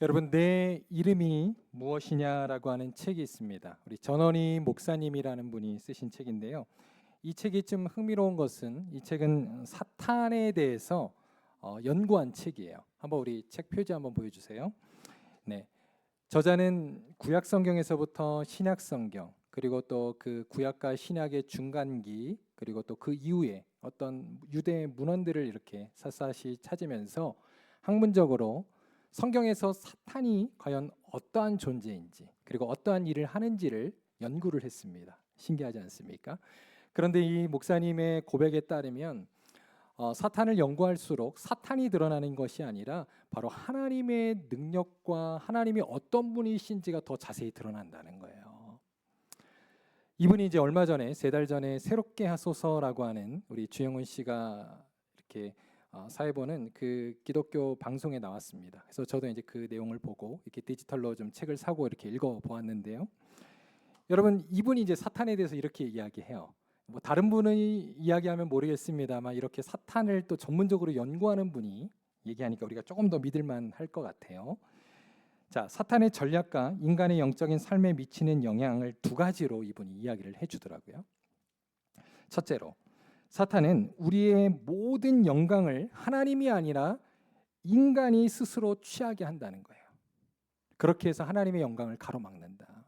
여러분, 내 이름이 무엇이냐라고 하는 책이 있습니다. 우리 전원희 목사님이라는 분이 쓰신 책인데요. 이 책이 좀 흥미로운 것은 이 책은 사탄에 대해서 연구한 책이에요. 한번 우리 책 표지 한번 보여주세요. 네, 저자는 구약 성경에서부터 신약 성경, 그리고 또 그 구약과 신약의 중간기, 그리고 또 그 이후에 어떤 유대 문헌들을 이렇게 샅샅이 찾으면서 학문적으로 성경에서 사탄이 과연 어떠한 존재인지, 그리고 어떠한 일을 하는지를 연구를 했습니다. 신기하지 않습니까? 그런데 이 목사님의 고백에 따르면 사탄을 연구할수록 사탄이 드러나는 것이 아니라 바로 하나님의 능력과 하나님이 어떤 분이신지가 더 자세히 드러난다는 거예요. 이분이 이제 얼마 전에, 3달 전에 새롭게 하소서라고 하는 우리 주영훈 씨가 이렇게 사회보는 그 기독교 방송에 나왔습니다. 그래서 저도 이제 그 내용을 보고 이렇게 디지털로 좀 책을 사고 이렇게 읽어 보았는데요. 여러분, 이분이 이제 사탄에 대해서 이렇게 이야기해요. 뭐 다른 분이 이야기하면 모르겠습니다만 이렇게 사탄을 또 전문적으로 연구하는 분이 얘기하니까 우리가 조금 더 믿을만 할 것 같아요. 자, 사탄의 전략과 인간의 영적인 삶에 미치는 영향을 2가지로 이분이 이야기를 해주더라고요. 첫째로, 사탄은 우리의 모든 영광을 하나님이 아니라 인간이 스스로 취하게 한다는 거예요. 그렇게 해서 하나님의 영광을 가로막는다.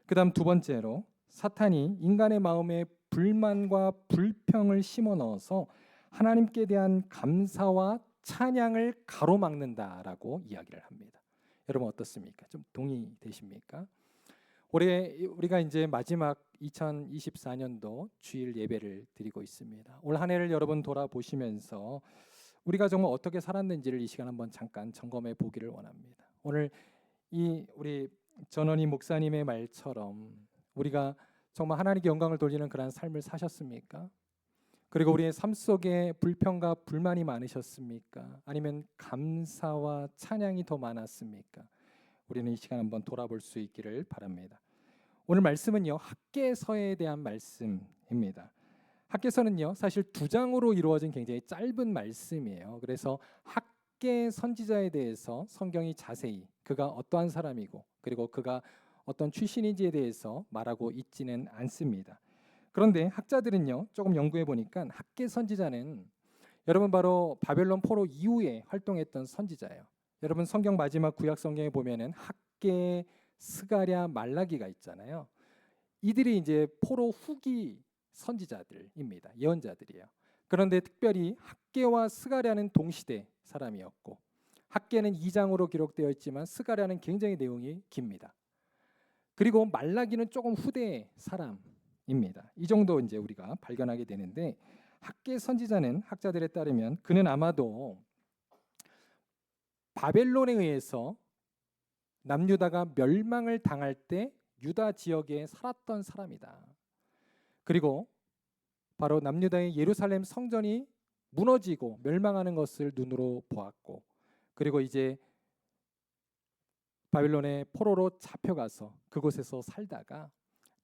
그 다음 2번째로, 사탄이 인간의 마음에 불만과 불평을 심어 넣어서 하나님께 대한 감사와 찬양을 가로막는다라고 이야기를 합니다. 여러분 어떻습니까? 좀 동의되십니까? 올해 우리가 이제 마지막 2024년도 주일 예배를 드리고 있습니다. 올 한 해를 여러분 돌아보시면서 우리가 정말 어떻게 살았는지를 이 시간 한번 잠깐 점검해 보기를 원합니다. 오늘 이 우리 전원희 목사님의 말처럼 우리가 정말 하나님께 영광을 돌리는 그런 삶을 사셨습니까? 그리고 우리의 삶 속에 불평과 불만이 많으셨습니까? 아니면 감사와 찬양이 더 많았습니까? 우리는 이 시간 한번 돌아볼 수 있기를 바랍니다. 오늘 말씀은요, 학개서에 대한 말씀입니다. 학개서는요, 사실 2장으로 이루어진 굉장히 짧은 말씀이에요. 그래서 학개 선지자에 대해서 성경이 자세히 그가 어떠한 사람이고 그리고 그가 어떤 출신인지에 대해서 말하고 있지는 않습니다. 그런데 학자들은요, 조금 연구해 보니까 학개 선지자는 여러분 바로 바벨론 포로 이후에 활동했던 선지자예요. 여러분 성경 마지막 구약 성경에 보면은 학개, 스가랴, 말라기가 있잖아요. 이들이 이제 포로 후기 선지자들입니다. 예언자들이에요. 그런데 특별히 학개와 스가랴는 동시대 사람이었고, 학개는 2장으로 기록되어 있지만 스가랴는 굉장히 내용이 깁니다. 그리고 말라기는 조금 후대 사람입니다. 이 정도 이제 우리가 발견하게 되는데, 학개 선지자는 학자들에 따르면 그는 아마도 바벨론에 의해서 남유다가 멸망을 당할 때 유다 지역에 살았던 사람이다. 그리고 바로 남유다의 예루살렘 성전이 무너지고 멸망하는 것을 눈으로 보았고, 그리고 이제 바벨론의 포로로 잡혀가서 그곳에서 살다가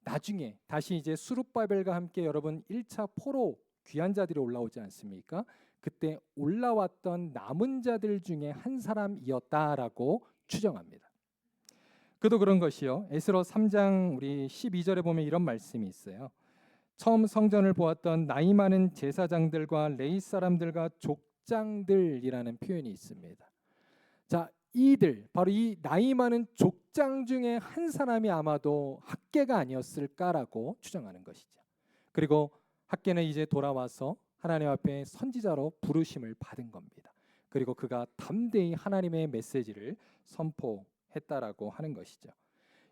나중에 다시 이제 수룹바벨과 함께 여러분 1차 포로 귀한 자들이 올라오지 않습니까? 그때 올라왔던 남은 자들 중에 한 사람이었다라고 추정합니다. 그도 그런 것이요. 에스더 3장 우리 12절에 보면 이런 말씀이 있어요. 처음 성전을 보았던 나이 많은 제사장들과 레위 사람들과 족장들이라는 표현이 있습니다. 자, 이들 바로 이 나이 많은 족장 중에 한 사람이 아마도 학개가 아니었을까라고 추정하는 것이죠. 그리고 학개는 이제 돌아와서 하나님 앞에 선지자로 부르심을 받은 겁니다. 그리고 그가 담대히 하나님의 메시지를 선포했다라고 하는 것이죠.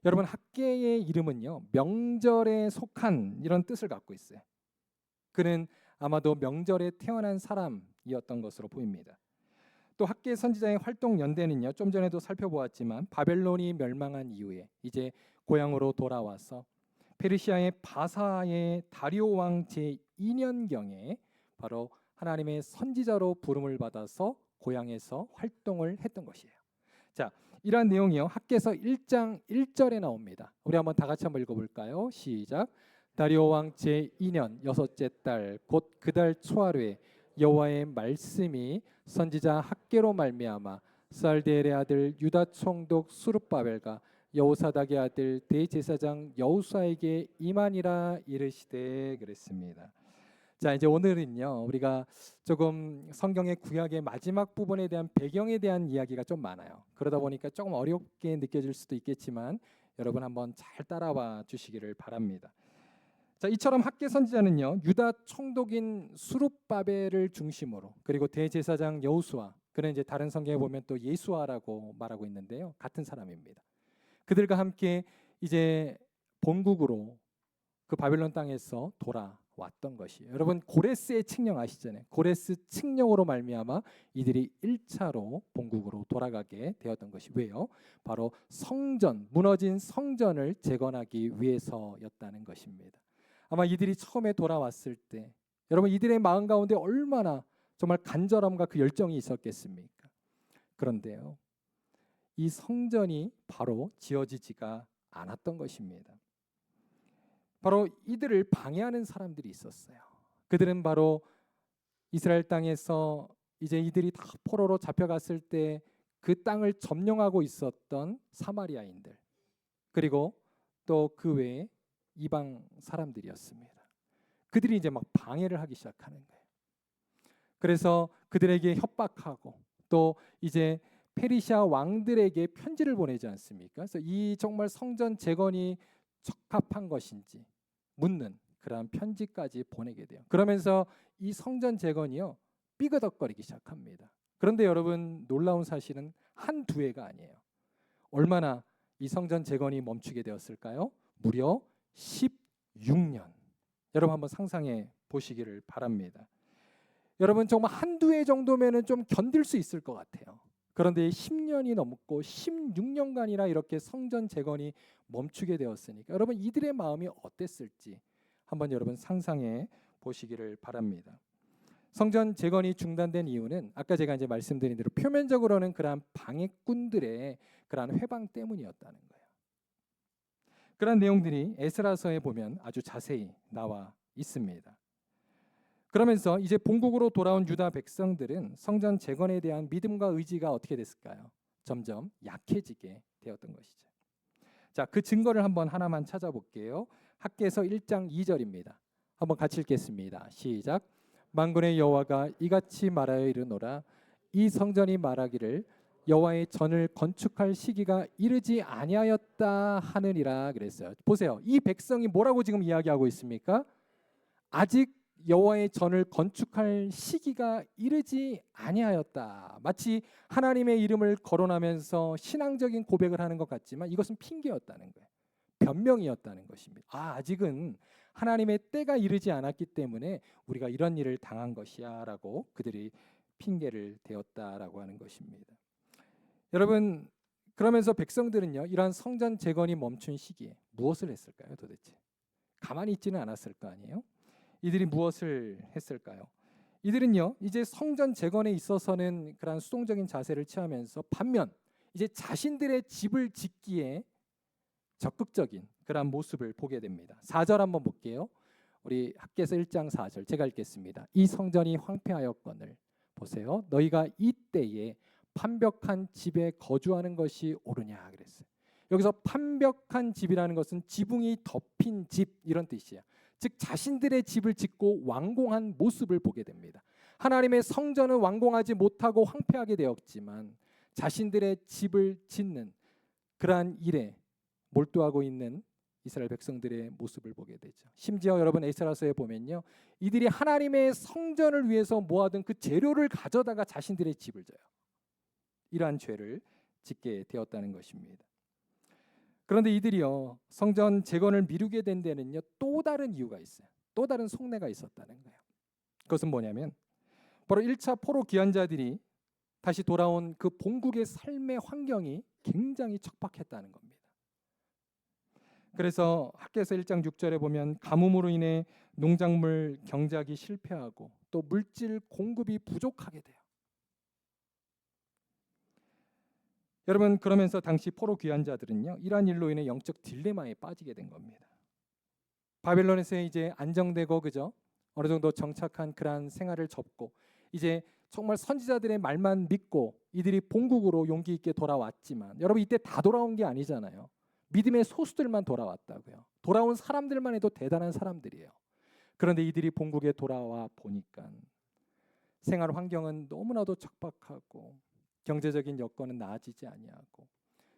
여러분, 학개의 이름은요, 명절에 속한 이런 뜻을 갖고 있어요. 그는 아마도 명절에 태어난 사람이었던 것으로 보입니다. 또 학개 선지자의 활동 연대는요, 좀 전에도 살펴보았지만 바벨론이 멸망한 이후에 이제 고향으로 돌아와서 페르시아의 바사의 다리오 왕 제2년경에 바로 하나님의 선지자로 부름을 받아서 고향에서 활동을 했던 것이에요. 자, 이러한 내용이요, 학개서 1장 1절에 나옵니다. 우리 한번 다 같이 한번 읽어볼까요? 시작. 다리오 왕 제2년 6째 달 곧 그 달 초하루에 여호와의 말씀이 선지자 학개로 말미암아 살디엘의 아들 유다 총독 수룹바벨과 여호사닥의 아들 대제사장 여호수아에게 임하니라 이르시되 그랬습니다. 자, 이제 오늘은요, 우리가 조금 성경의 구약의 마지막 부분에 대한 배경에 대한 이야기가 좀 많아요. 그러다 보니까 조금 어렵게 느껴질 수도 있겠지만 여러분 한번 잘 따라와 주시기를 바랍니다. 자, 이처럼 학개 선지자는요, 유다 총독인 수룹바벨을 중심으로, 그리고 대제사장 여호수아, 그는 이제 다른 성경에 보면 또 예수아라고 말하고 있는데요, 같은 사람입니다. 그들과 함께 이제 본국으로 그 바빌론 땅에서 돌아왔던 것이, 여러분 고레스의 칙령 아시잖아요. 고레스 칙령으로 말미암아 이들이 1차로 본국으로 돌아가게 되었던 것이, 왜요? 바로 성전, 무너진 성전을 재건하기 위해서였다는 것입니다. 아마 이들이 처음에 돌아왔을 때 여러분 이들의 마음 가운데 얼마나 정말 간절함과 그 열정이 있었겠습니까? 그런데요, 이 성전이 바로 지어지지가 않았던 것입니다. 바로 이들을 방해하는 사람들이 있었어요. 그들은 바로 이스라엘 땅에서 이제 이들이 다 포로로 잡혀갔을 때 그 땅을 점령하고 있었던 사마리아인들, 그리고 또 그 외에 이방 사람들이었습니다. 그들이 이제 막 방해를 하기 시작하는 거예요. 그래서 그들에게 협박하고 또 이제 페르시아 왕들에게 편지를 보내지 않습니까? 그래서 이 정말 성전 재건이 적합한 것인지 묻는 그러한 편지까지 보내게 돼요. 그러면서 이 성전 재건이요, 삐그덕거리기 시작합니다. 그런데 여러분 놀라운 사실은 한두 해가 아니에요. 얼마나 이 성전 재건이 멈추게 되었을까요? 무려 16년. 여러분 한번 상상해 보시기를 바랍니다. 여러분 정말 한두 해 정도면은 좀 견딜 수 있을 것 같아요. 그런데 10년이 넘고 16년간이나 이렇게 성전 재건이 멈추게 되었으니까 여러분 이들의 마음이 어땠을지 한번 여러분 상상해 보시기를 바랍니다. 성전 재건이 중단된 이유는 아까 제가 이제 말씀드린 대로 표면적으로는 그러한 방해꾼들의 그러한 회방 때문이었다는 거예요. 그런 내용들이 에스라서에 보면 아주 자세히 나와 있습니다. 그러면서 이제 본국으로 돌아온 유다 백성들은 성전 재건에 대한 믿음과 의지가 어떻게 됐을까요? 점점 약해지게 되었던 것이죠. 자, 그 증거를 한번 하나만 찾아볼게요. 학개서 1장 2절입니다. 한번 같이 읽겠습니다. 시작. 만군의 여호와가 이같이 말하여 이르노라. 이 성전이 말하기를 여호와의 전을 건축할 시기가 이르지 아니하였다 하느니라 그랬어요. 보세요. 이 백성이 뭐라고 지금 이야기하고 있습니까? 아직 여호와의 전을 건축할 시기가 이르지 아니하였다. 마치 하나님의 이름을 거론하면서 신앙적인 고백을 하는 것 같지만 이것은 핑계였다는 거예요. 변명이었다는 것입니다. 아직은 하나님의 때가 이르지 않았기 때문에 우리가 이런 일을 당한 것이야 라고 그들이 핑계를 대었다라고 하는 것입니다. 여러분, 그러면서 백성들은요, 이러한 성전 재건이 멈춘 시기에 무엇을 했을까요? 도대체 가만히 있지는 않았을 거 아니에요? 이들이 무엇을 했을까요? 이들은요, 이제 성전 재건에 있어서는 그러한 수동적인 자세를 취하면서 반면 이제 자신들의 집을 짓기에 적극적인 그러한 모습을 보게 됩니다. 4절 한번 볼게요. 우리 학개서 1장 4절 제가 읽겠습니다. 이 성전이 황폐하였거늘 보세요. 너희가 이때에 판벽한 집에 거주하는 것이 옳으냐 그랬어요. 여기서 판벽한 집이라는 것은 지붕이 덮인 집 이런 뜻이에요. 즉 자신들의 집을 짓고 완공한 모습을 보게 됩니다. 하나님의 성전은 완공하지 못하고 황폐하게 되었지만 자신들의 집을 짓는 그러한 일에 몰두하고 있는 이스라엘 백성들의 모습을 보게 되죠. 심지어 여러분 에스라서에 보면요, 이들이 하나님의 성전을 위해서 모아둔 그 재료를 가져다가 자신들의 집을 져요. 이러한 죄를 짓게 되었다는 것입니다. 그런데 이들이요, 성전 재건을 미루게 된 데는요, 또 다른 이유가 있어요. 또 다른 속내가 있었다는 거예요. 그것은 뭐냐면 바로 1차 포로 귀환자들이 다시 돌아온 그 본국의 삶의 환경이 굉장히 척박했다는 겁니다. 그래서 학개서 1장 6절에 보면 가뭄으로 인해 농작물 경작이 실패하고 또 물질 공급이 부족하게 돼요. 여러분, 그러면서 당시 포로 귀환자들은요, 이러한 일로 인해 영적 딜레마에 빠지게 된 겁니다. 바벨론에서 이제 안정되고 그죠? 어느 정도 정착한 그러한 생활을 접고 이제 정말 선지자들의 말만 믿고 이들이 본국으로 용기 있게 돌아왔지만 여러분 이때 다 돌아온 게 아니잖아요. 믿음의 소수들만 돌아왔다고요. 돌아온 사람들만 해도 대단한 사람들이에요. 그런데 이들이 본국에 돌아와 보니까 생활 환경은 너무나도 척박하고 경제적인 여건은 나아지지 아니하고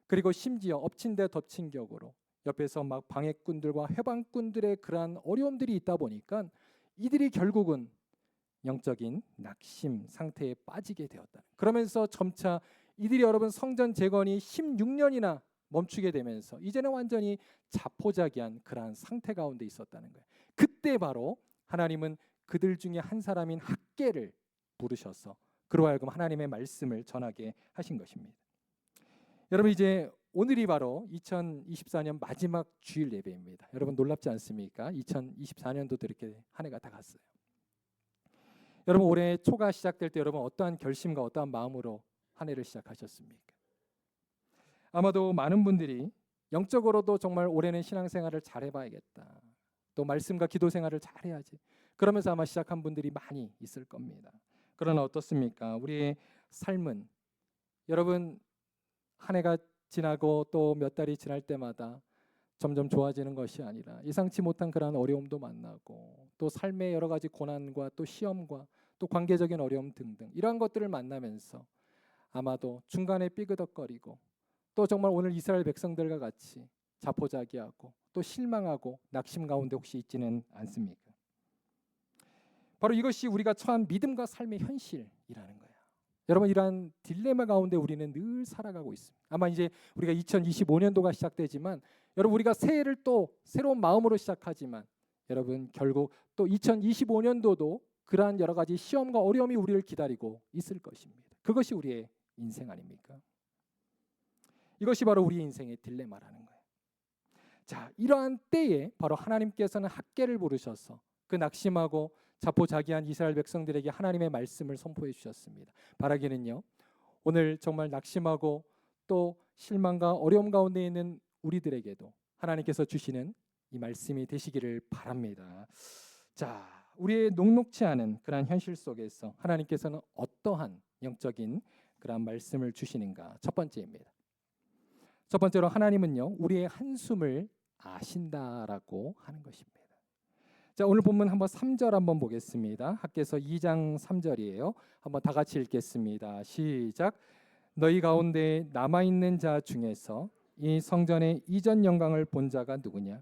그리고 심지어 엎친 데 덮친 격으로 옆에서 막 방해꾼들과 해방꾼들의 그러한 어려움들이 있다 보니까 이들이 결국은 영적인 낙심 상태에 빠지게 되었다. 그러면서 점차 이들이 여러분 성전 재건이 16년이나 멈추게 되면서 이제는 완전히 자포자기한 그러한 상태 가운데 있었다는 거예요. 그때 바로 하나님은 그들 중에 한 사람인 학개를 부르셔서 그로 하여금 하나님의 말씀을 전하게 하신 것입니다. 여러분 이제 오늘이 바로 2024년 마지막 주일 예배입니다. 여러분 놀랍지 않습니까? 2024년도도 이렇게 한 해가 다 갔어요. 여러분 올해 초가 시작될 때 여러분 어떠한 결심과 어떠한 마음으로 한 해를 시작하셨습니까? 아마도 많은 분들이 영적으로도 정말 올해는 신앙생활을 잘 해봐야겠다. 또 말씀과 기도 생활을 잘 해야지. 그러면서 아마 시작한 분들이 많이 있을 겁니다. 그러나 어떻습니까? 우리의 삶은 여러분 한 해가 지나고 또 몇 달이 지날 때마다 점점 좋아지는 것이 아니라 예상치 못한 그러한 어려움도 만나고 또 삶의 여러 가지 고난과 또 시험과 또 관계적인 어려움 등등 이러한 것들을 만나면서 아마도 중간에 삐그덕거리고 또 정말 오늘 이스라엘 백성들과 같이 자포자기하고 또 실망하고 낙심 가운데 혹시 있지는 않습니까? 바로 이것이 우리가 처한 믿음과 삶의 현실이라는 거예요. 여러분 이러한 딜레마 가운데 우리는 늘 살아가고 있습니다. 아마 이제 우리가 2025년도가 시작되지만 여러분 우리가 새해를 또 새로운 마음으로 시작하지만 여러분 결국 또 2025년도도 그러한 여러 가지 시험과 어려움이 우리를 기다리고 있을 것입니다. 그것이 우리의 인생 아닙니까? 이것이 바로 우리의 인생의 딜레마라는 거예요. 자, 이러한 때에 바로 하나님께서는 학개를 부르셔서 그 낙심하고 자포자기한 이스라엘 백성들에게 하나님의 말씀을 선포해 주셨습니다. 바라기는요. 오늘 정말 낙심하고 또 실망과 어려움 가운데 있는 우리들에게도 하나님께서 주시는 이 말씀이 되시기를 바랍니다. 자, 우리의 녹록지 않은 그러한 현실 속에서 하나님께서는 어떠한 영적인 그러한 말씀을 주시는가? 첫 번째입니다. 첫 번째로 하나님은요. 우리의 한숨을 아신다라고 하는 것입니다. 자, 오늘 본문 한번 3절 한번 보겠습니다. 학개서 2장 3절이에요. 한번 다 같이 읽겠습니다. 시작. 너희 가운데 남아 있는 자 중에서 이 성전의 이전 영광을 본 자가 누구냐?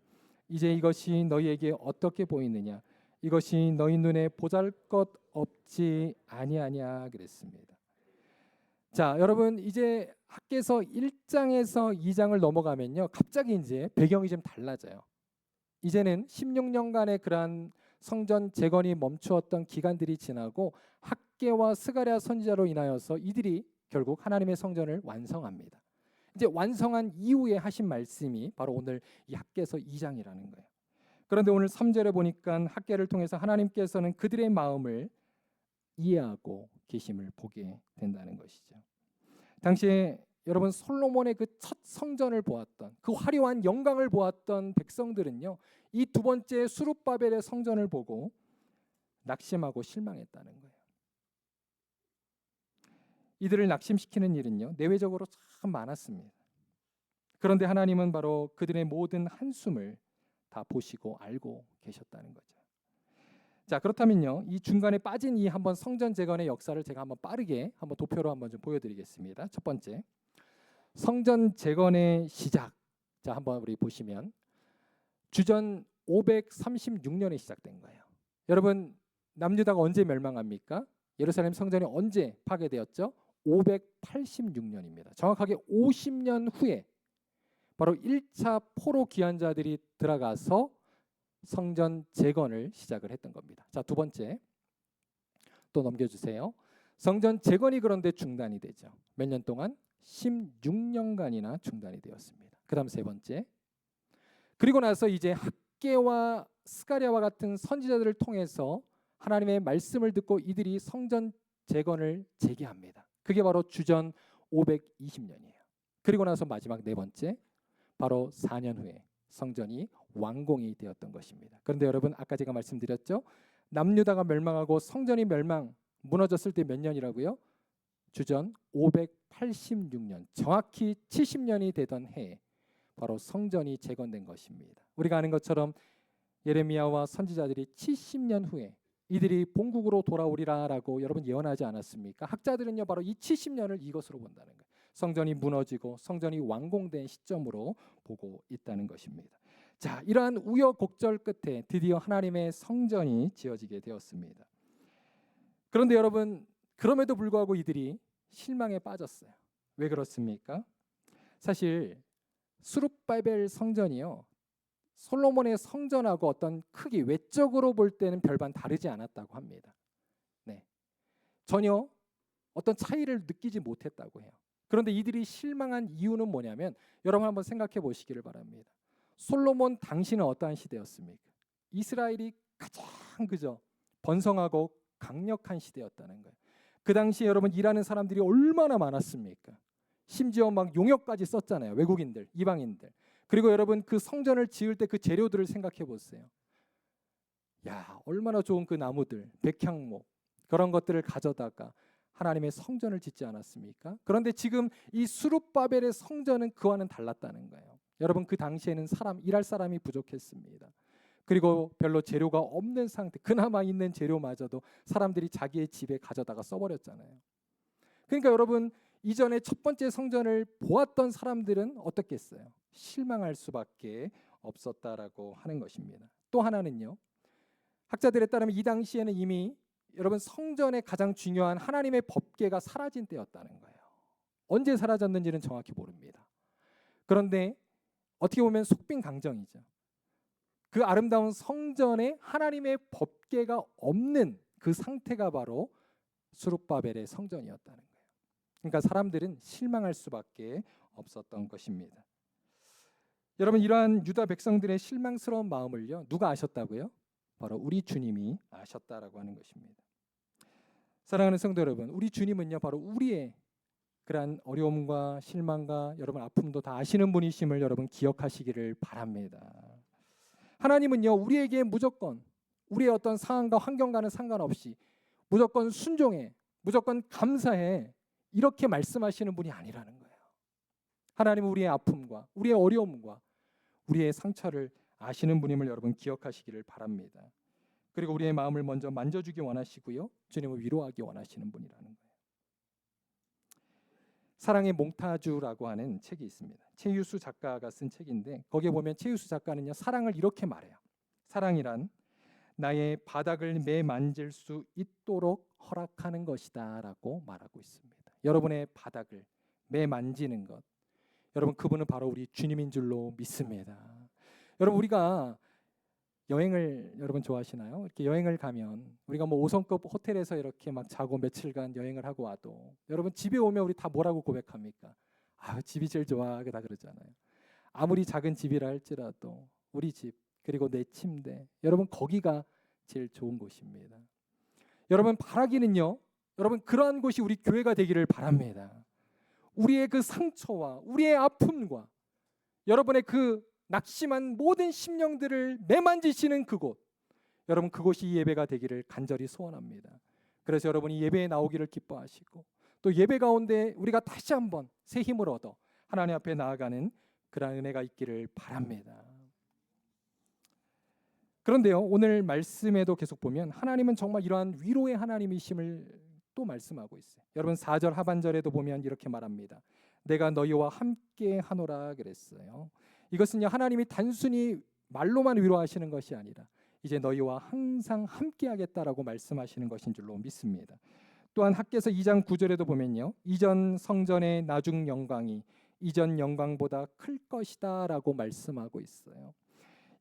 이제 이것이 너희에게 어떻게 보이느냐? 이것이 너희 눈에 보잘것 없지 아니하냐 그랬습니다. 자, 여러분 이제 학개서 1장에서 2장을 넘어가면요. 갑자기 이제 배경이 좀 달라져요. 이제는 16년간의 그러한 성전 재건이 멈추었던 기간들이 지나고 학개와 스가랴 선지자로 인하여서 이들이 결국 하나님의 성전을 완성합니다. 이제 완성한 이후에 하신 말씀이 바로 오늘 이 학개서 2장이라는 거예요. 그런데 오늘 3절에 보니까 학개를 통해서 하나님께서는 그들의 마음을 이해하고 계심을 보게 된다는 것이죠. 당시에 여러분 솔로몬의 그 첫 성전을 보았던 그 화려한 영광을 보았던 백성들은요. 이 두 번째 수룹바벨의 성전을 보고 낙심하고 실망했다는 거예요. 이들을 낙심시키는 일은요. 내외적으로 참 많았습니다. 그런데 하나님은 바로 그들의 모든 한숨을 다 보시고 알고 계셨다는 거죠. 자, 그렇다면요. 이 중간에 빠진 이 한번 성전 재건의 역사를 제가 한번 빠르게 한번 도표로 한번 좀 보여드리겠습니다. 첫 번째, 성전 재건의 시작. 자, 한번 우리 보시면 주전 536년에 시작된 거예요. 여러분, 남유다가 언제 멸망합니까? 예루살렘 성전이 언제 파괴되었죠? 586년입니다. 정확하게 50년 후에 바로 1차 포로 귀환자들이 들어가서 성전 재건을 시작을 했던 겁니다. 자, 두 번째 또 넘겨주세요. 성전 재건이 그런데 중단이 되죠. 몇 년 동안? 16년간이나 중단이 되었습니다. 그 다음 세 번째. 그리고 나서 이제 학개와 스가랴와 같은 선지자들을 통해서 하나님의 말씀을 듣고 이들이 성전 재건을 재개합니다. 그게 바로 주전 520년이에요. 그리고 나서 마지막 네 번째. 바로 4년 후에 성전이 완공이 되었던 것입니다. 그런데 여러분 아까 제가 말씀드렸죠. 남유다가 멸망하고 성전이 멸망 무너졌을 때 몇 년이라고요? 주전 586년, 정확히 70년이 되던 해에 바로 성전이 재건된 것입니다. 우리가 아는 것처럼 예레미야와 선지자들이 70년 후에 이들이 본국으로 돌아오리라라고 여러분 예언하지 않았습니까? 학자들은요 바로 이 70년을 이것으로 본다는 거예요. 성전이 무너지고 성전이 완공된 시점으로 보고 있다는 것입니다. 자, 이러한 우여곡절 끝에 드디어 하나님의 성전이 지어지게 되었습니다. 그런데 여러분, 그럼에도 불구하고 이들이 실망에 빠졌어요. 왜 그렇습니까? 사실 수룹바벨 성전이요, 솔로몬의 성전하고 어떤 크기, 외적으로 볼 때는 별반 다르지 않았다고 합니다. 네, 전혀 어떤 차이를 느끼지 못했다고 해요. 그런데 이들이 실망한 이유는 뭐냐면, 여러분 한번 생각해 보시기를 바랍니다. 솔로몬 당시는 어떠한 시대였습니까? 이스라엘이 가장 번성하고 강력한 시대였다는 거예요. 그 당시에 여러분 일하는 사람들이 얼마나 많았습니까? 심지어 막 용역까지 썼잖아요. 외국인들, 이방인들. 그리고 여러분 그 성전을 지을 때 그 재료들을 생각해 보세요. 야, 얼마나 좋은 그 나무들, 백향목 그런 것들을 가져다가 하나님의 성전을 짓지 않았습니까? 그런데 지금 이 수룹바벨의 성전은 그와는 달랐다는 거예요. 여러분 그 당시에는 일할 사람이 부족했습니다. 그리고 별로 재료가 없는 상태, 그나마 있는 재료마저도 사람들이 자기의 집에 가져다가 써버렸잖아요. 그러니까 여러분 이전에 첫 번째 성전을 보았던 사람들은 어떻겠어요? 실망할 수밖에 없었다라고 하는 것입니다. 또 하나는요, 학자들에 따르면 이 당시에는 이미 여러분 성전의 가장 중요한 하나님의 법궤가 사라진 때였다는 거예요. 언제 사라졌는지는 정확히 모릅니다. 그런데 어떻게 보면 속빈강정이죠. 그 아름다운 성전에 하나님의 법궤가 없는 그 상태가 바로 수룹바벨의 성전이었다는 거예요. 그러니까 사람들은 실망할 수밖에 없었던 것입니다. 여러분 이러한 유다 백성들의 실망스러운 마음을요, 누가 아셨다고요? 바로 우리 주님이 아셨다라고 하는 것입니다. 사랑하는 성도 여러분, 우리 주님은요 바로 우리의 그러한 어려움과 실망과 여러분 아픔도 다 아시는 분이심을 여러분 기억하시기를 바랍니다. 하나님은요 우리에게 무조건 우리의 어떤 상황과 환경과는 상관없이 무조건 순종해, 무조건 감사해, 이렇게 말씀하시는 분이 아니라는 거예요. 하나님은 우리의 아픔과 우리의 어려움과 우리의 상처를 아시는 분임을 여러분 기억하시기를 바랍니다. 그리고 우리의 마음을 먼저 만져주기 원하시고요, 주님을 위로하기 원하시는 분이라는 거예요. 사랑의 몽타주라고 하는 책이 있습니다. 최유수 작가가 쓴 책인데 거기에 보면 최유수 작가는요 사랑을 이렇게 말해요. 사랑이란 나의 바닥을 매만질 수 있도록 허락하는 것이다 라고 말하고 있습니다. 여러분의 바닥을 매만지는 것, 여러분 그분은 바로 우리 주님인 줄로 믿습니다. 여러분 우리가 여행을 여러분 좋아하시나요? 이렇게 여행을 가면 우리가 뭐 5성급 호텔에서 이렇게 막 자고 며칠간 여행을 하고 와도 여러분 집에 오면 우리 다 뭐라고 고백합니까? 아, 집이 제일 좋아, 다 그러잖아요. 아무리 작은 집이라 할지라도 우리 집, 그리고 내 침대, 여러분 거기가 제일 좋은 곳입니다. 여러분 바라기는요, 여러분 그러한 곳이 우리 교회가 되기를 바랍니다. 우리의 그 상처와 우리의 아픔과 여러분의 그 낙심한 모든 심령들을 매만지시는 그곳, 여러분 그곳이 이 예배가 되기를 간절히 소원합니다. 그래서 여러분이 예배에 나오기를 기뻐하시고 또 예배 가운데 우리가 다시 한번 새 힘을 얻어 하나님 앞에 나아가는 그런 은혜가 있기를 바랍니다. 그런데요, 오늘 말씀에도 계속 보면 하나님은 정말 이러한 위로의 하나님이심을 또 말씀하고 있어요. 여러분 4절 하반절에도 보면 이렇게 말합니다. 내가 너희와 함께 하노라 그랬어요. 이것은요 하나님이 단순히 말로만 위로하시는 것이 아니라 이제 너희와 항상 함께 하겠다라고 말씀하시는 것인 줄로 믿습니다. 또한 학개서 2장 9절에도 보면요, 이전 성전의 나중 영광이 이전 영광보다 클 것이다 라고 말씀하고 있어요.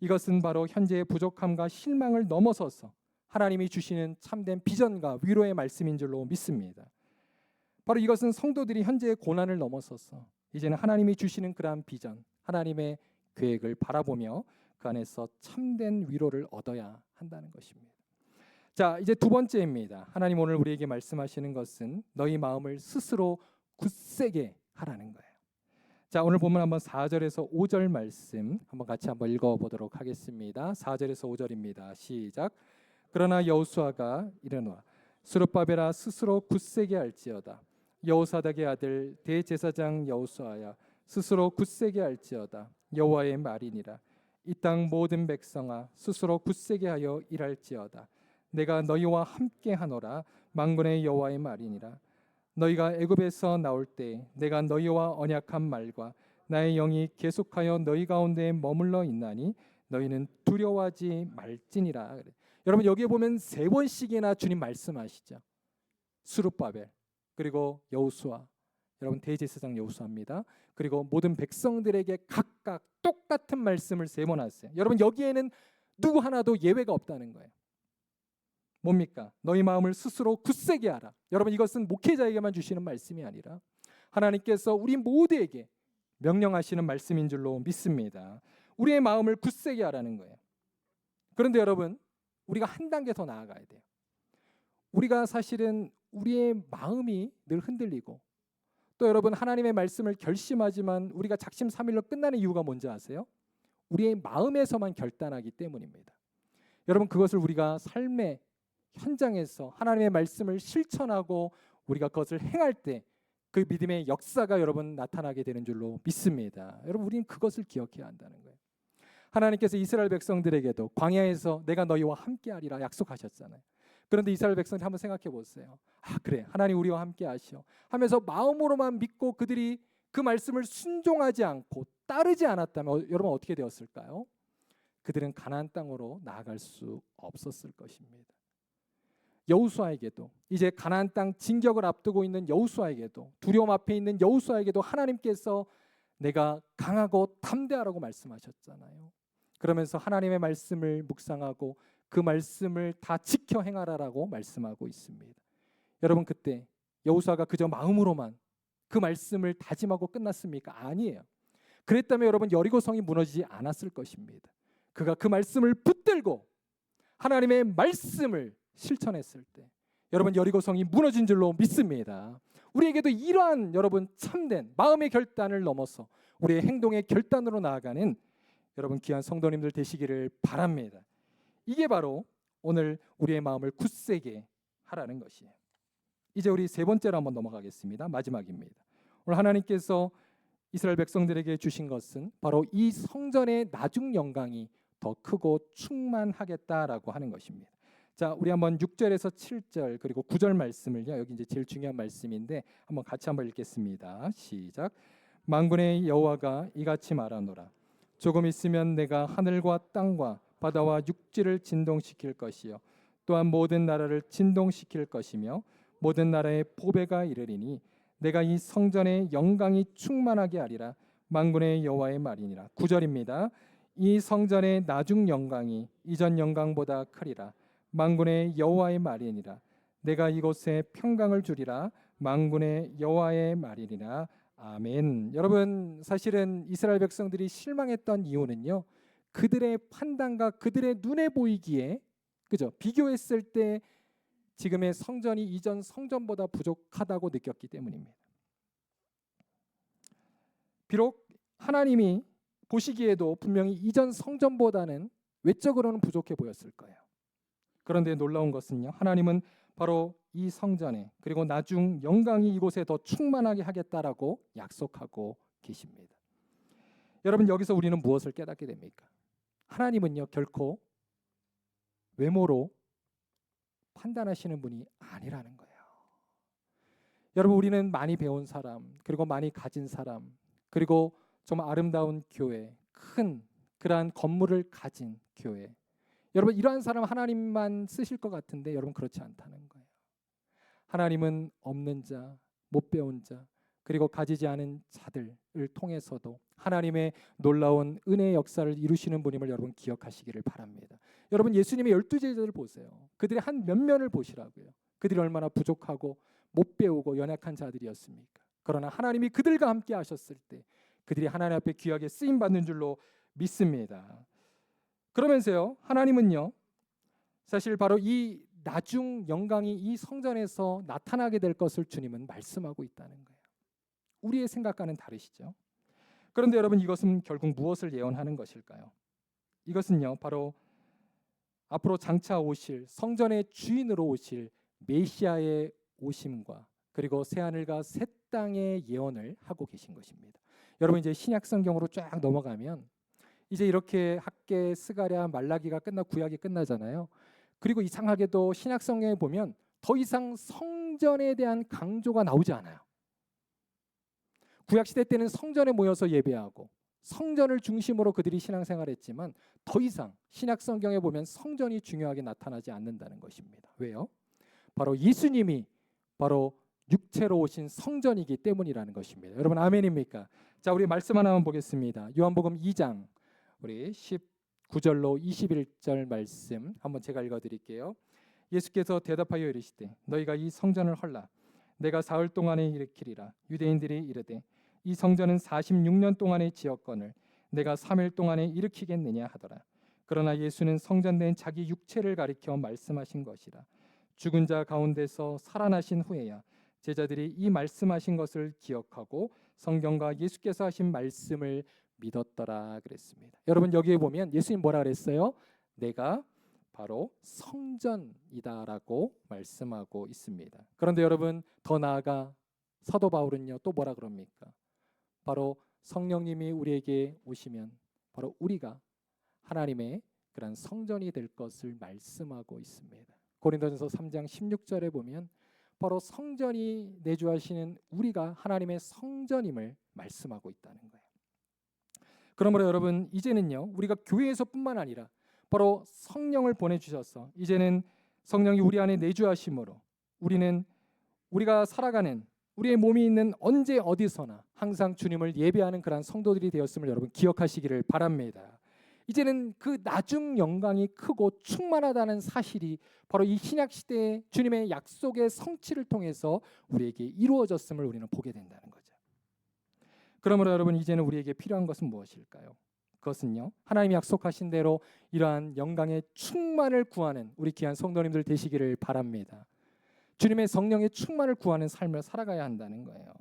이것은 바로 현재의 부족함과 실망을 넘어서서 하나님이 주시는 참된 비전과 위로의 말씀인 줄로 믿습니다. 바로 이것은 성도들이 현재의 고난을 넘어서서 이제는 하나님이 주시는 그러한 비전, 하나님의 계획을 바라보며 그 안에서 참된 위로를 얻어야 한다는 것입니다. 자, 이제 두 번째입니다. 하나님 오늘 우리에게 말씀하시는 것은 너희 마음을 스스로 굳세게 하라는 거예요. 자, 오늘 보면 한번 4절에서 5절 말씀 한번 같이 한번 읽어보도록 하겠습니다. 4절에서 5절입니다. 시작. 그러나 여호수아가 이르노라 스룹바벨아 스스로 굳세게 할지어다. 여호사닥의 아들 대제사장 여호수아야 스스로 굳세게 할지어다. 여호와의 말이니라. 이 땅 모든 백성아 스스로 굳세게 하여 일할지어다. 내가 너희와 함께 하노라. 만군의 여호와의 말이니라. 너희가 애굽에서 나올 때 내가 너희와 언약한 말과 나의 영이 계속하여 너희 가운데 머물러 있나니 너희는 두려워하지 말지니라. 그래. 여러분 여기에 보면 세 번씩이나 주님 말씀하시죠. 스룹바벨 그리고 여호수아, 여러분 대제사장 여호수아입니다. 그리고 모든 백성들에게 각각 똑같은 말씀을 세 번 하세요. 여러분 여기에는 누구 하나도 예외가 없다는 거예요. 뭡니까? 너희 마음을 스스로 굳세게 하라. 여러분 이것은 목회자에게만 주시는 말씀이 아니라 하나님께서 우리 모두에게 명령하시는 말씀인 줄로 믿습니다. 우리의 마음을 굳세게 하라는 거예요. 그런데 여러분 우리가 한 단계 더 나아가야 돼요. 우리가 사실은 우리의 마음이 늘 흔들리고 또 여러분 하나님의 말씀을 결심하지만 우리가 작심삼일로 끝나는 이유가 뭔지 아세요? 우리의 마음에서만 결단하기 때문입니다. 여러분 그것을 우리가 삶의 현장에서 하나님의 말씀을 실천하고 우리가 그것을 행할 때 그 믿음의 역사가 여러분 나타나게 되는 줄로 믿습니다. 여러분 우리는 그것을 기억해야 한다는 거예요. 하나님께서 이스라엘 백성들에게도 광야에서 내가 너희와 함께하리라 약속하셨잖아요. 그런데 이스라엘 백성들 한번 생각해 보세요. 아 그래 하나님 우리와 함께 하시오 하면서 마음으로만 믿고 그들이 그 말씀을 순종하지 않고 따르지 않았다면 여러분 어떻게 되었을까요? 그들은 가나안 땅으로 나아갈 수 없었을 것입니다. 여호수아에게도 이제 가나안 땅 진격을 앞두고 있는 여호수아에게도 두려움 앞에 있는 여호수아에게도 하나님께서 내가 강하고 담대하라고 말씀하셨잖아요. 그러면서 하나님의 말씀을 묵상하고 그 말씀을 다 지켜 행하라라고 말씀하고 있습니다. 여러분 그때 여호수아가 그저 마음으로만 그 말씀을 다짐하고 끝났습니까? 아니에요. 그랬다면 여러분 여리고성이 무너지지 않았을 것입니다. 그가 그 말씀을 붙들고 하나님의 말씀을 실천했을 때 여러분 여리고성이 무너진 줄로 믿습니다. 우리에게도 이러한 여러분 참된 마음의 결단을 넘어서 우리의 행동의 결단으로 나아가는 여러분 귀한 성도님들 되시기를 바랍니다. 이게 바로 오늘 우리의 마음을 굳세게 하라는 것이에요. 이제 우리 세 번째로 한번 넘어가겠습니다. 마지막입니다. 오늘 하나님께서 이스라엘 백성들에게 주신 것은 바로 이 성전의 나중 영광이 더 크고 충만하겠다라고 하는 것입니다. 자, 우리 한번 6절에서 7절 그리고 9절 말씀을요. 여기 이제 제일 중요한 말씀인데 한번 같이 한번 읽겠습니다. 시작. 만군의 여호와가 이같이 말하노라. 조금 있으면 내가 하늘과 땅과 바다와 육지를 진동시킬 것이요 또한 모든 나라를 진동시킬 것이며 모든 나라의 보배가 이르리니 내가 이 성전의 영광이 충만하게 하리라. 만군의 여호와의 말이니라. 9절입니다. 이 성전의 나중 영광이 이전 영광보다 크리라. 만군의 여호와의 말이니라. 내가 이곳에 평강을 주리라. 만군의 여호와의 말이니라. 아멘. 여러분 사실은 이스라엘 백성들이 실망했던 이유는요. 그들의 판단과 그들의 눈에 보이기에 그죠? 비교했을 때 지금의 성전이 이전 성전보다 부족하다고 느꼈기 때문입니다. 비록 하나님이 보시기에도 분명히 이전 성전보다는 외적으로는 부족해 보였을 거예요. 그런데 놀라운 것은요. 하나님은 바로 이 성전에 그리고 나중 영광이 이곳에 더 충만하게 하겠다라고 약속하고 계십니다. 여러분 여기서 우리는 무엇을 깨닫게 됩니까? 하나님은요 결코 외모로 판단하시는 분이 아니라는 거예요. 여러분 우리는 많이 배운 사람 그리고 많이 가진 사람 그리고 정말 아름다운 교회 큰 그러한 건물을 가진 교회 여러분 이러한 사람 하나님만 쓰실 것 같은데 여러분 그렇지 않다는 거예요. 하나님은 없는 자, 못 배운 자 그리고 가지지 않은 자들을 통해서도 하나님의 놀라운 은혜의 역사를 이루시는 분임을 여러분 기억하시기를 바랍니다. 여러분 예수님의 12제자들 보세요. 그들의 한 면면을 보시라고요. 그들이 얼마나 부족하고 못 배우고 연약한 자들이었습니까? 그러나 하나님이 그들과 함께 하셨을 때 그들이 하나님 앞에 귀하게 쓰임받는 줄로 믿습니다. 그러면서요 하나님은요 사실 바로 이 나중 영광이 이 성전에서 나타나게 될 것을 주님은 말씀하고 있다는 거예요. 우리의 생각과는 다르시죠. 그런데 여러분 이것은 결국 무엇을 예언하는 것일까요? 이것은요 바로 앞으로 장차 오실 성전의 주인으로 오실 메시아의 오심과 그리고 새 하늘과 새 땅의 예언을 하고 계신 것입니다. 여러분 이제 신약 성경으로 쫙 넘어가면 이제 이렇게 학개, 스가랴, 말라기가 끝나 구약이 끝나잖아요. 그리고 이상하게도 신약 성경에 보면 더 이상 성전에 대한 강조가 나오지 않아요. 구약 시대 때는 성전에 모여서 예배하고 성전을 중심으로 그들이 신앙생활했지만 더 이상 신약 성경에 보면 성전이 중요하게 나타나지 않는다는 것입니다. 왜요? 바로 예수님이 바로 육체로 오신 성전이기 때문이라는 것입니다. 여러분 아멘입니까? 자, 우리 말씀 하나만 보겠습니다. 요한복음 2장 우리 19절로 21절 말씀 한번 제가 읽어드릴게요. 예수께서 대답하여 이르시되 너희가 이 성전을 헐라 내가 사흘 동안에 일으키리라. 유대인들이 이르되 이 성전은 46년 동안에 지었거늘 내가 3일 동안에 일으키겠느냐 하더라. 그러나 예수는 성전된 자기 육체를 가리켜 말씀하신 것이라. 죽은 자 가운데서 살아나신 후에야 제자들이 이 말씀하신 것을 기억하고 성경과 예수께서 하신 말씀을 믿었더라 그랬습니다. 여러분 여기에 보면 예수님 뭐라 그랬어요? 내가 바로 성전이다라고 말씀하고 있습니다. 그런데 여러분 더 나아가 사도 바울은요 또 뭐라 그럽니까? 바로 성령님이 우리에게 오시면 바로 우리가 하나님의 그런 성전이 될 것을 말씀하고 있습니다. 고린도전서 3장 16절에 보면 바로 성전이 내주하시는 우리가 하나님의 성전임을 말씀하고 있다는 거예요. 그러므로 여러분 이제는요 우리가 교회에서뿐만 아니라 바로 성령을 보내주셔서 이제는 성령이 우리 안에 내주하심으로 우리는 우리가 살아가는 우리의 몸이 있는 언제 어디서나 항상 주님을 예배하는 그런 성도들이 되었음을 여러분 기억하시기를 바랍니다. 이제는 그 나중 영광이 크고 충만하다는 사실이 바로 이 신약 시대의 주님의 약속의 성취를 통해서 우리에게 이루어졌음을 우리는 보게 된다는 거죠. 그러므로 여러분 이제는 우리에게 필요한 것은 무엇일까요? 그것은요 하나님이 약속하신 대로 이러한 영광의 충만을 구하는 우리 귀한 성도님들 되시기를 바랍니다. 주님의 성령의 충만을 구하는 삶을 살아가야 한다는 거예요.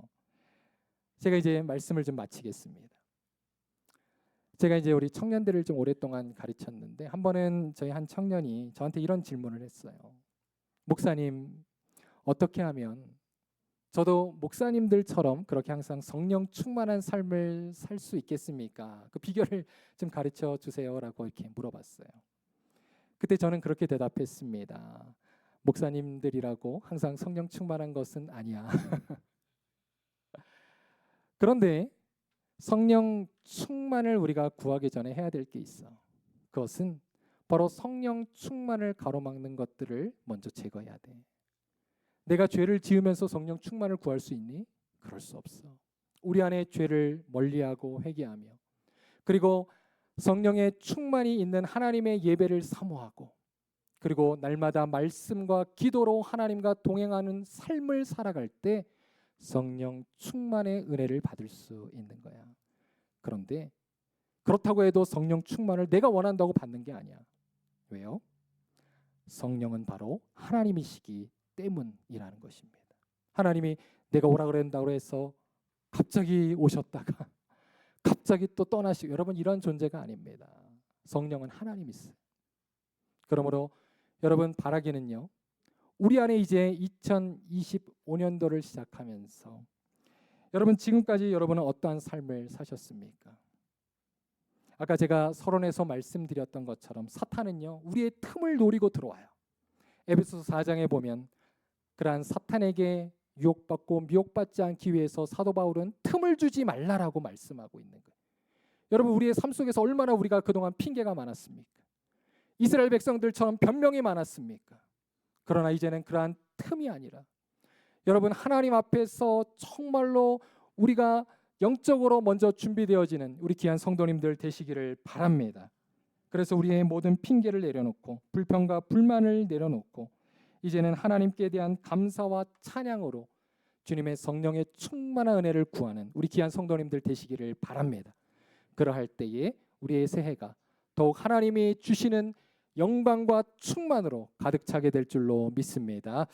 제가 이제 말씀을 좀 마치겠습니다. 제가 이제 우리 청년들을 좀 오랫동안 가르쳤는데 한 번은 저희 한 청년이 저한테 이런 질문을 했어요. 목사님, 어떻게 하면 저도 목사님들처럼 그렇게 항상 성령 충만한 삶을 살 수 있겠습니까? 그 비결을 좀 가르쳐 주세요라고 이렇게 물어봤어요. 그때 저는 그렇게 대답했습니다. 목사님들이라고 항상 성령 충만한 것은 아니야. 그런데 성령 충만을 우리가 구하기 전에 해야 될 게 있어. 그것은 바로 성령 충만을 가로막는 것들을 먼저 제거해야 돼. 내가 죄를 지으면서 성령 충만을 구할 수 있니? 그럴 수 없어. 우리 안에 죄를 멀리하고 회개하며 그리고 성령의 충만이 있는 하나님의 예배를 사모하고 그리고 날마다 말씀과 기도로 하나님과 동행하는 삶을 살아갈 때 성령 충만의 은혜를 받을 수 있는 거야. 그런데 그렇다고 해도 성령 충만을 내가 원한다고 받는 게 아니야. 왜요? 성령은 바로 하나님이시기 때문이라는 것입니다. 하나님이 내가 오라 그랬다고 해서 갑자기 오셨다가 갑자기 또 떠나시고 여러분 이런 존재가 아닙니다. 성령은 하나님이세요. 그러므로 여러분 바라기는요. 우리 안에 이제 2025년도를 시작하면서 여러분 지금까지 여러분은 어떠한 삶을 사셨습니까? 아까 제가 서론에서 말씀드렸던 것처럼 사탄은요. 우리의 틈을 노리고 들어와요. 에베소서 4장에 보면 그러한 사탄에게 유혹받고 미혹받지 않기 위해서 사도 바울은 틈을 주지 말라라고 말씀하고 있는 거예요. 여러분 우리의 삶 속에서 얼마나 우리가 그동안 핑계가 많았습니까? 이스라엘 백성들처럼 변명이 많았습니까? 그러나 이제는 그러한 틈이 아니라 여러분 하나님 앞에서 정말로 우리가 영적으로 먼저 준비되어지는 우리 귀한 성도님들 되시기를 바랍니다. 그래서 우리의 모든 핑계를 내려놓고 불평과 불만을 내려놓고 이제는 하나님께 대한 감사와 찬양으로 주님의 성령의 충만한 은혜를 구하는 우리 귀한 성도님들 되시기를 바랍니다. 그러할 때에 우리의 새해가 더욱 하나님이 주시는 영광과 충만으로 가득 차게 될 줄로 믿습니다.